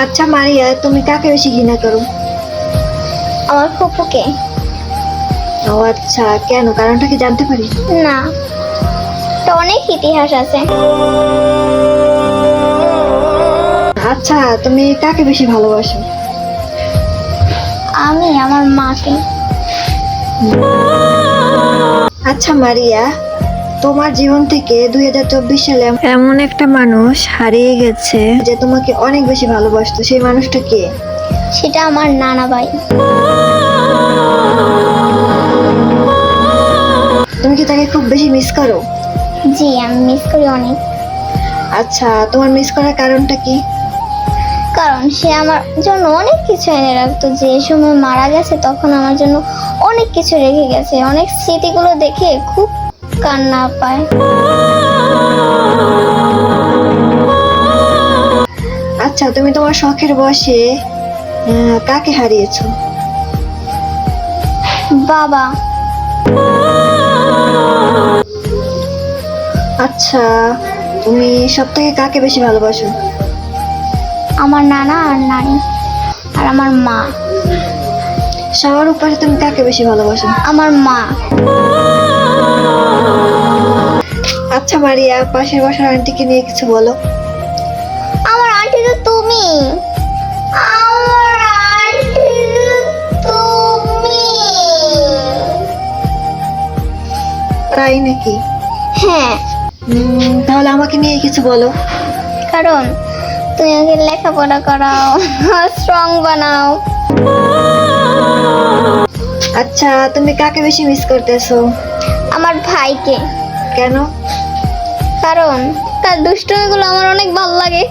আচ্ছা মারিয়া, তুমি কাকে বেশি ঘৃণা করো? আমার ফুপুকে। ও আচ্ছা, কেন? কারণটা কি জানতে পারি? না, তো অনেক ইতিহাস আছে। আচ্ছা, তুমি কাকে বেশি ভালোবাসো? আমি আমার মাকে। আচ্ছা মারিয়া, তোমার জীবন থেকে 2024 সালে এমন একটা মানুষ হারিয়ে গেছে যে তোমাকে অনেক বেশি ভালোবাসতো, সেই মানুষটা কে? সেটা আমার নানা ভাই। তুমি কি তাকে খুব বেশি মিস করো? জি, আমি মিস করি অনেক। আচ্ছা, তোমার মিস করার কারণটা কি? কারণ সে আমার জন্য অনেক কিছু এনে রাখতো। যে সময় মারা গেছে তখন আমার জন্য অনেক কিছু রেখে গেছে। অনেক স্মৃতিগুলো দেখে খুব কান্না পায়। আচ্ছা, তুমি তোমার শখের বয়সে কাকে হারিয়েছো? বাবা। আচ্ছা, তুমি সবথেকে কাকে বেশি ভালোবাসো? আমার নানা আর নানি আর আমার মা। সবার উপরে তুমি কাকে বেশি ভালোবাসো? আমার মা। আচ্ছা মারিয়া, পাশের বাসার আন্টিকে নিয়ে কিছু বলো। আমার আন্টি তো তুমি। আমার আন্টি তো তুমি। তাই নাকি? হ্যাঁ, তাহলে আমাকে নিয়ে কিছু বলো। কারণ তুমি আমাকে লেখাপড়া করাও, স্ট্রং বানাও। আচ্ছা, তুমি কাকে বেশি মিস করতেছো? আমার ভাইকে। কেন? কারণ তার দুষ্টুমিগুলো আমার অনেক ভালো লাগে।